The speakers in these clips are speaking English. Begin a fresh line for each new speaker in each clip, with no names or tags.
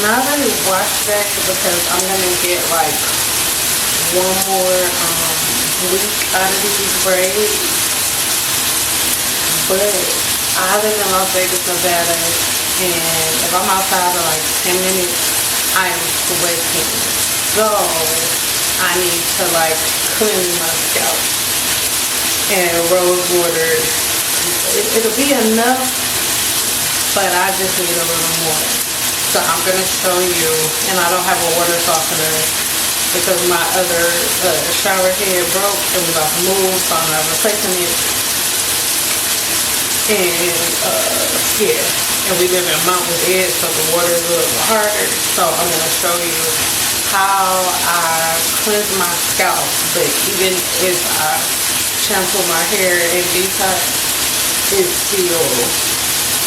not really wash back because I'm gonna get like one more week out of these braids. But I live in Las Vegas, Nevada, and if I'm outside for like 10 minutes, I am sweating. So I need to like cleanse my scalp. And rose water, it'll be enough, but I just need a little more. So I'm gonna show you, and I don't have a water softener because my other shower head broke and was about to move, so I'm not replacing it. And yeah, and we live in a mountain edge, so the water is a little harder. So I'm gonna show you how I cleanse my scalp, but even if I shampoo my hair and detox, it still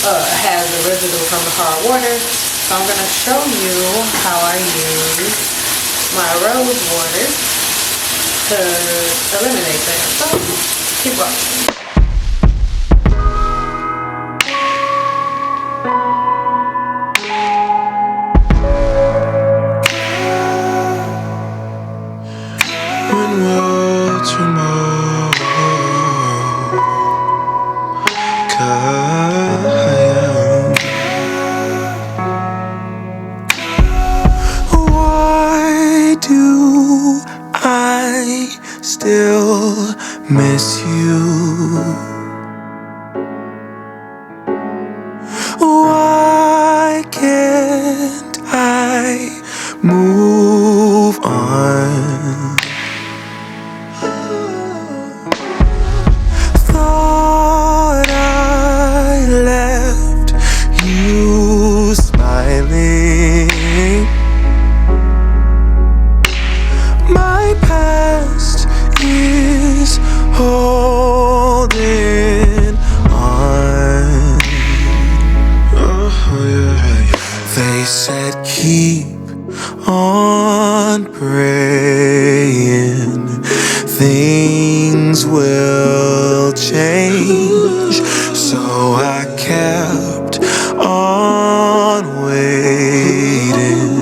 has the residue from the hard water. So I'm gonna show you how I use my rose water to eliminate that. So keep watching.
Still miss you. Why can't I move on? Thought I left you smiling. My past is holding on. Oh, yeah. They said keep on praying, things will change. So I kept on waiting.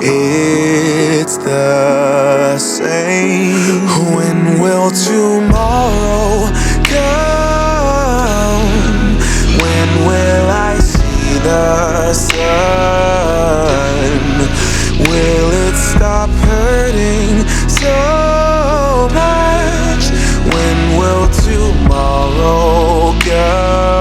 It's the same. When will tomorrow come? When will I see the sun? Will it stop hurting so much? When will tomorrow come?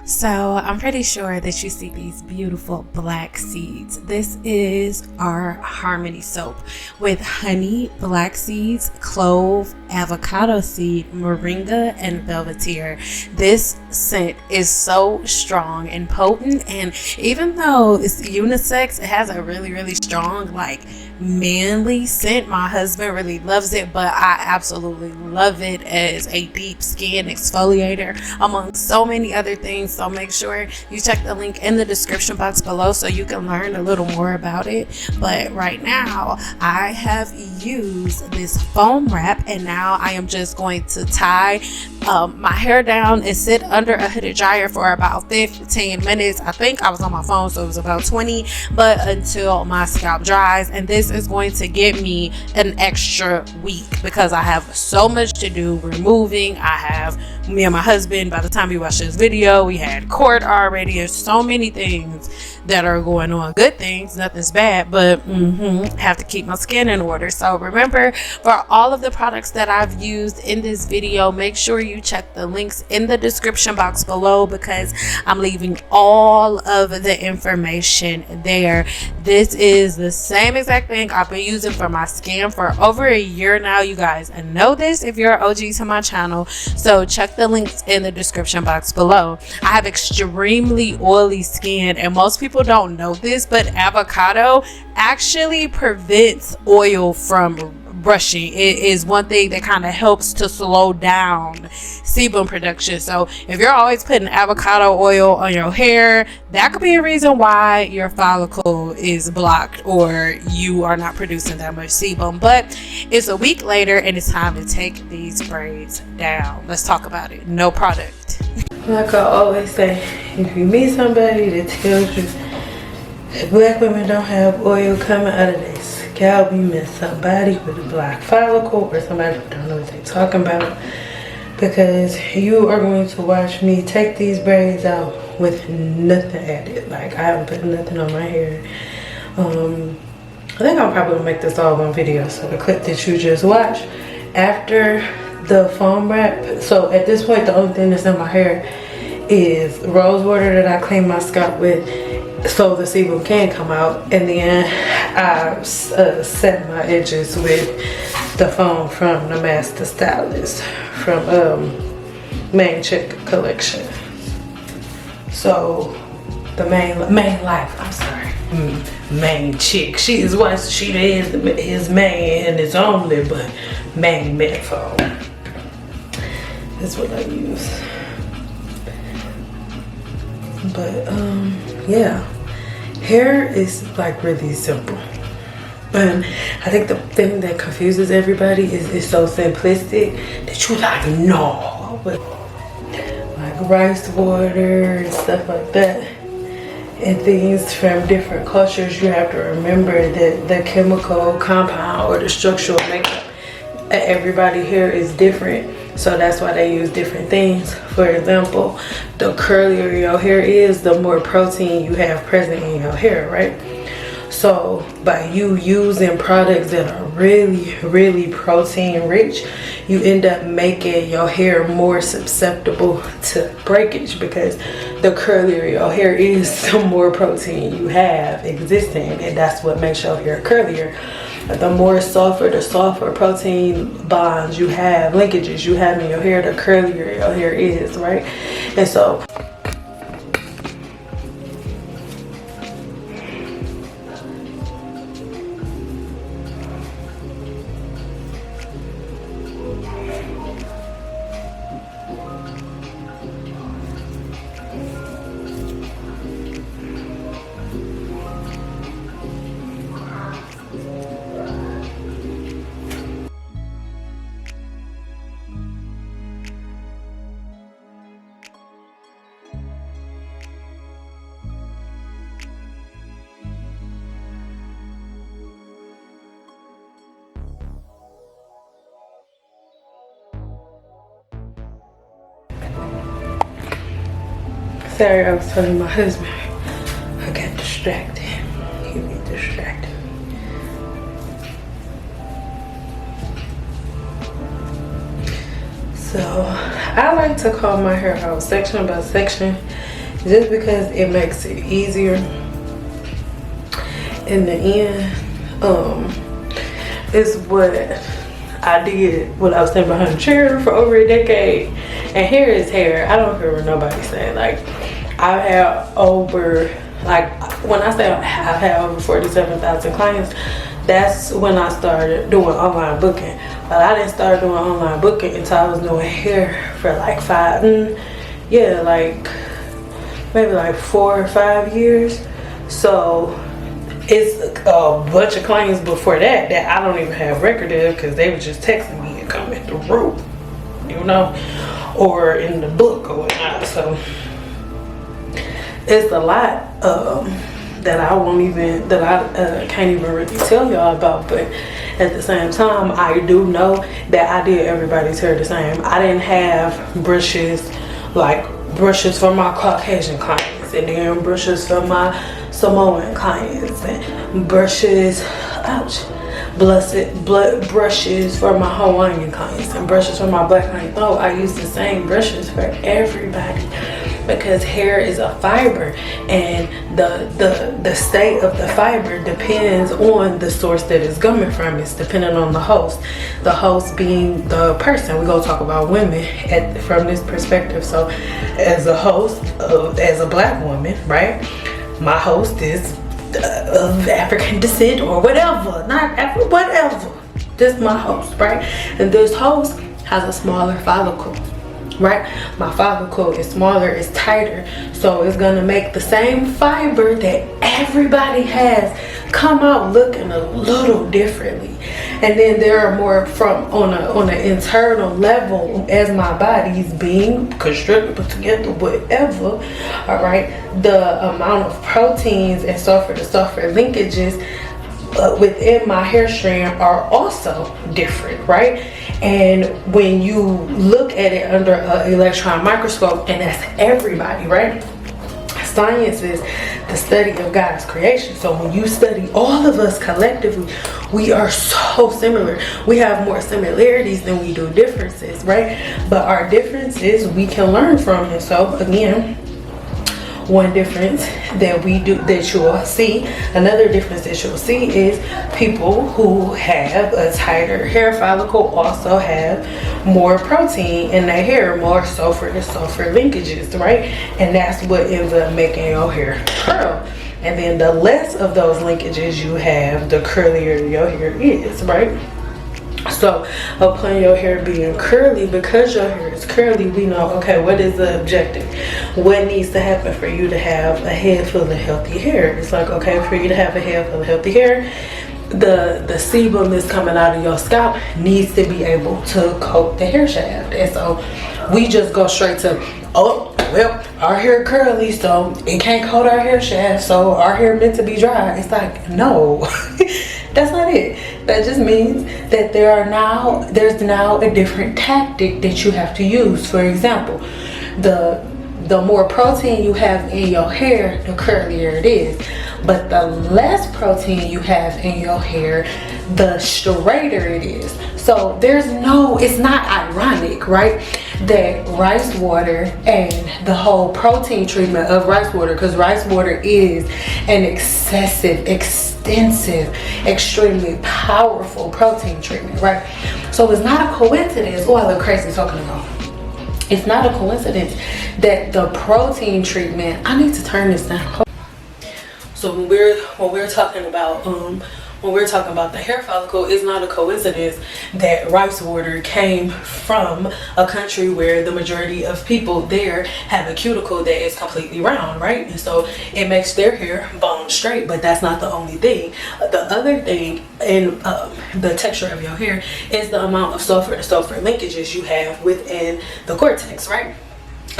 So I'm pretty sure that you see these beautiful black seeds. This is our Harmony soap with honey, black seeds, clove, avocado seed, moringa, and velvetier. This scent is so strong and potent, and even though it's unisex, it has a really strong, like, manly scent. My husband really loves it, but I absolutely love it as a deep skin exfoliator among so many other things. So make sure you check the link in the description box below so you can learn a little more about it. But right now I have used this foam wrap, and now I am just going to tie my hair down and sit under a hooded dryer for about 15 minutes. I think I was on my phone, so it was about 20, but until my scalp dries. And this is going to give me an extra week because I have so much to do removing. I have me and my husband, by the time we watch this video, we had court already. There's so many things that are going on. Good things, nothing's bad, but have to keep my skin in order. So remember, for all of the products that I've used in this video, make sure you check the links in the description box below because I'm leaving all of the information there. This is the same exact thing I've been using for my skin for over a year now. You guys know this if you're an OG to my channel, so check the links in the description box below. I have extremely oily skin, and most people don't know this, but avocado actually prevents oil from brushing. It is one thing that kind of helps to slow down sebum production. So if you're always putting avocado oil on your hair, that could be a reason why your follicle is blocked or you are not producing that much sebum. But it's a week later and it's time to take these braids down. Let's talk about it. No product.
Like I always say, if you meet somebody that tells you that black women don't have oil coming out of their scalp, you met somebody with a black follicle or somebody who don't know what they're talking about, because you are going to watch me take these braids out with nothing added. Like, I haven't put nothing on my hair. I think I'm probably gonna make this all one video, so the clip that you just watched after the foam wrap. So at this point, the only thing that's in my hair is rose water that I clean my scalp with so the sebum can come out, and then I set my edges with the foam from the Master Stylist from Main Chick collection. So the main life, I'm sorry, Main Chick, she is what she is, his main and his only, but main met foam. That's what I use. But yeah, hair is like really simple, but I think the thing that confuses everybody is it's so simplistic that you like, no, but like rice water and stuff like that and things from different cultures, you have to remember that the chemical compound or the structural makeup of everybody hair is different. So that's why they use different things. For example, the curlier your hair is, the more protein you have present in your hair, right? So by you using products that are really protein rich, you end up making your hair more susceptible to breakage, because the curlier your hair is, the more protein you have existing, and that's what makes your hair curlier. The more sulfur, the softer protein bonds you have, linkages you have in your hair, the curlier your hair is, right? And so sorry, I was telling my husband I got distracted. He be distracted. So
I like to call my hair out section by section just because it makes it easier in the end. It's what I did when I was standing behind the chair for over a decade. And hair is hair. I don't care what nobody's saying. Like, I've had over, like, when I say I've had over 47,000 clients, that's when I started doing online booking. But I didn't start doing online booking until I was doing hair for like maybe like 4 or 5 years. So it's a bunch of clients before that I don't even have record of, because they were just texting me and coming through, you know, or in the book or whatnot. So it's a lot that I can't even really tell y'all about. But at the same time, I do know that I did everybody's hair the same. I didn't have brushes for my Caucasian clients, and then brushes for my Samoan clients, and brushes, blood brushes for my Hawaiian clients, and brushes for my black clients. No, I use the same brushes for everybody, because hair is a fiber, and the state of the fiber depends on the source that it's coming from. It's dependent on the host being the person. We're gonna talk about women from this perspective. So as a host, as a black woman, right, my host is of African descent or whatever, whatever. This is my host, right? And this host has a smaller follicle, right? My follicle is smaller, it's tighter, so it's gonna make the same fiber that everybody has come out looking a little differently. And then there are more on an internal level, as my body is being constructed, put together, whatever. All right, the amount of proteins and sulfur to sulfur linkages within my hair strand are also different, right? And when you look at it under an electron microscope, and that's everybody, right? Science is the study of God's creation. So when you study all of us collectively, we are so similar. We have more similarities than we do differences, right? But our differences we can learn from. And so again, one difference that you'll see, another difference that you'll see is people who have a tighter hair follicle also have more protein in their hair, more sulfur to sulfur linkages, right? And that's what ends up making your hair curl. And then the less of those linkages you have, the curlier your hair is, right? So upon your hair being curly, because your hair is curly, we know, okay, what is the objective? What needs to happen for you to have a head full of healthy hair? It's like, okay, for you to have a head full of healthy hair, the sebum that's coming out of your scalp needs to be able to coat the hair shaft. And so we just go straight to, oh, well, our hair curly, so it can't coat our hair shaft, so our hair meant to be dry. It's like, no. That's not it. That just means that there's now a different tactic that you have to use. For example, the more protein you have in your hair, the curlier it is. But the less protein you have in your hair, the straighter it is. So it's not ironic, right, that rice water and the whole protein treatment of rice water, because rice water is an extensive, extremely powerful protein treatment, right? So it's not a coincidence. Oh, I look crazy talking about. It's not a coincidence that the protein treatment, I need to turn this down. So when we're talking about the hair follicle, it's not a coincidence that rice water came from a country where the majority of people there have a cuticle that is completely round, right? And so it makes their hair bone straight, but that's not the only thing. The other thing in the texture of your hair is the amount of sulfur to sulfur linkages you have within the cortex, right?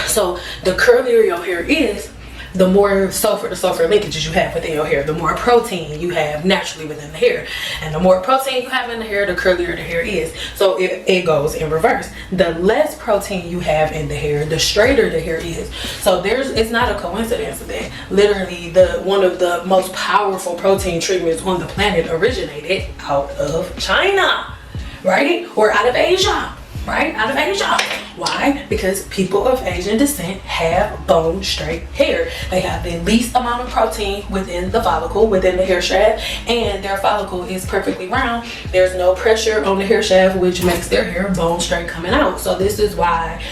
So the curlier your hair is, the more sulfur to sulfur linkages you have within your hair, the more protein you have naturally within the hair. And the more protein you have in the hair, the curlier the hair is. So it goes in reverse. The less protein you have in the hair, the straighter the hair is. So it's not a coincidence that literally one of the most powerful protein treatments on the planet originated out of China, right? Or out of Asia. right? Out of Asia. Why? Because people of Asian descent have bone straight hair. They have the least amount of protein within the follicle, within the hair shaft, and their follicle is perfectly round. There's no pressure on the hair shaft, which makes their hair bone straight coming out. So this is why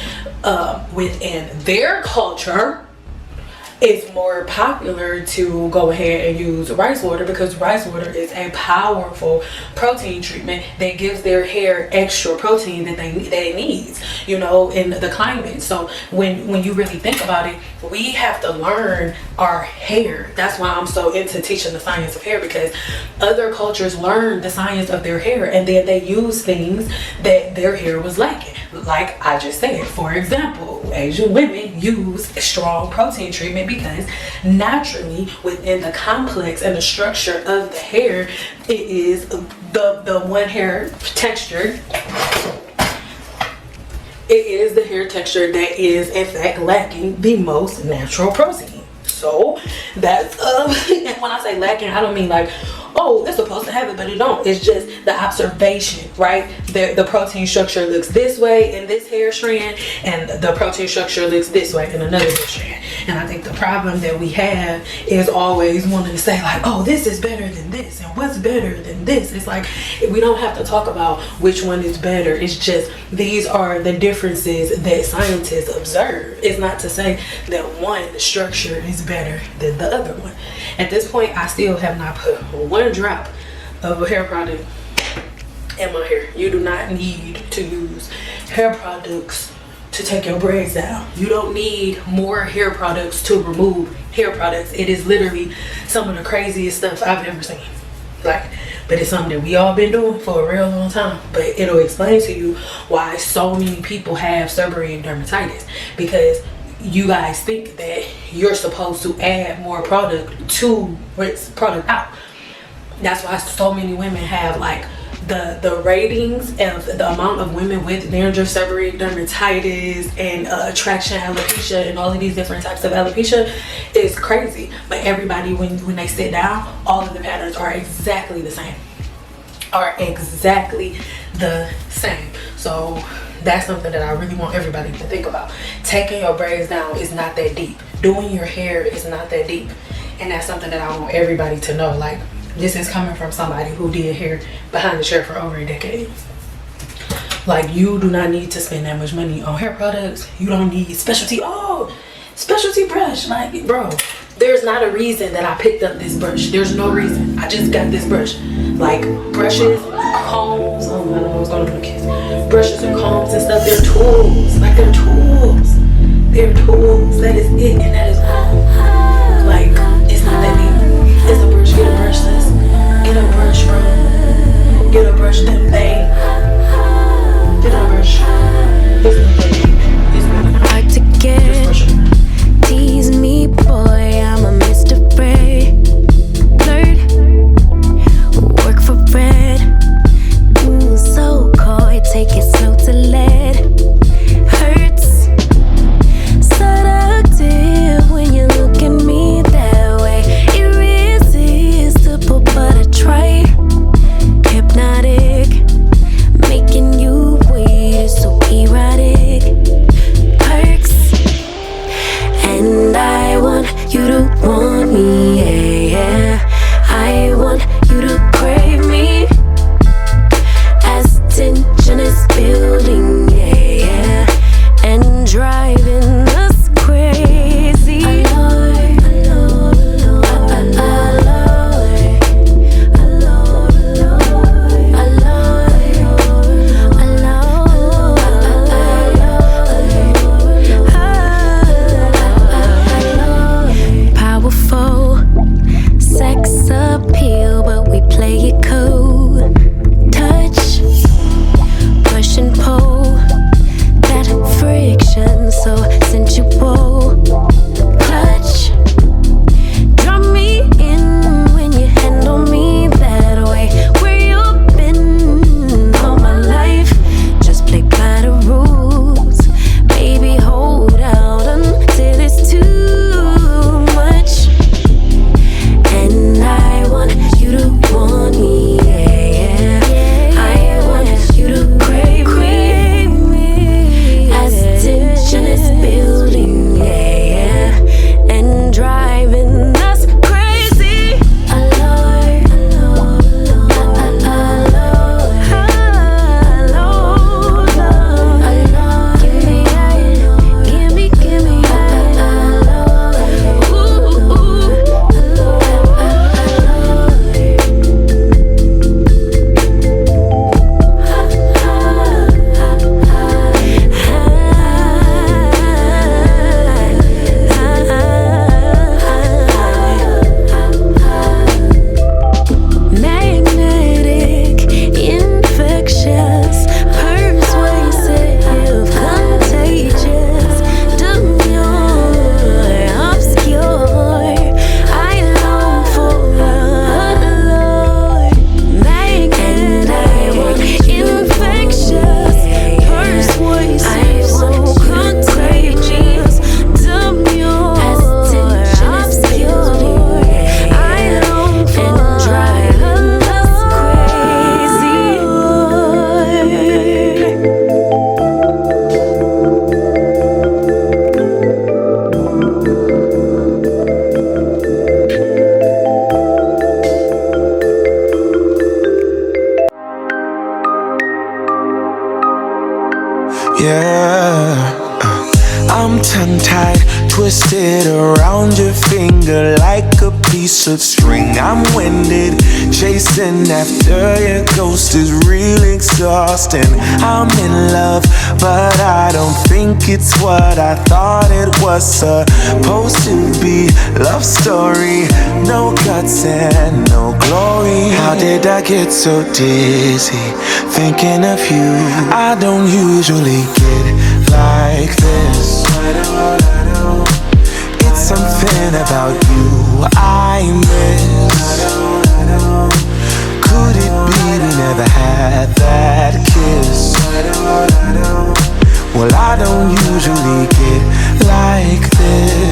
within their culture, it's more popular to go ahead and use rice water, because rice water is a powerful protein treatment that gives their hair extra protein that it needs, you know, in the climate. So when you really think about it, we have to learn our hair. That's why I'm so into teaching the science of hair, because other cultures learn the science of their hair and then they use things that their hair was lacking. Like I just said, for example, Asian women use strong protein treatment because naturally within the complex and the structure of the hair, it is the one hair texture. It is the hair texture that is in fact lacking the most natural protein. So that's and when I say lacking, I don't mean like, oh, it's supposed to have it, but it don't. It's just the observation, right? The protein structure looks this way in this hair strand, and the protein structure looks this way in another hair strand. And I think the problem that we have is always wanting to say like, oh, this is better than this, and what's better than this? It's like, we don't have to talk about which one is better. It's just, these are the differences that scientists observe. It's not to say that one structure is better than the other one. At this point, I still have not put one drop of a hair product in my hair. You do not need to use hair products to take your braids down. You don't need more hair products to remove hair products. It is literally some of the craziest stuff I've ever seen. Like, but it's something that we all been doing for a real long time. But it'll explain to you why so many people have seborrheic dermatitis, because you guys think that you're supposed to add more product to rinse product out. That's why so many women have like the ratings of the amount of women with dandruff, seborrheic dermatitis, and traction alopecia, and all of these different types of alopecia is crazy. But everybody, when they sit down, all of the patterns are exactly the same. So that's something that I really want everybody to think about. Taking your braids down is not that deep. Doing your hair is not that deep. And that's something that I want everybody to know. Like, this is coming from somebody who did hair behind the chair for over a decade. Like, you do not need to spend that much money on hair products. You don't need specialty brush. Like, bro, there's not a reason that I picked up this brush. There's no reason. I just got this brush. Like, brushes, combs, oh, I don't know what's going on with kids. Brushes and combs and stuff, they're tools. Like, they're tools. They're tools. That is it, and that is all. Like, it's not that deep. It's a brush. Get a brush, sis. Get a brush, bro. Get a brush, them thing. Get a brush. It's not that deep. It's really not.
Hard to get. Tease me, boy. I'm a Mr. Braid. Work for bread. So cold. Take it slow to lead. Hurts. Seductive when you look at me that way. Irresistible, but I try. Hypnotic. Making you wait is so erotic.
Yeah, I'm tongue-tied, twisted around your finger like a piece of string. I'm winded, chasing after your ghost is real exhausting. I'm in love, but I don't think it's what I thought it was supposed to be. Love story, no guts and no glory. How did I get so dizzy thinking of you? I don't usually get like this. It's something about you I miss. Could it be we never had that kiss? Well, I don't usually get like this.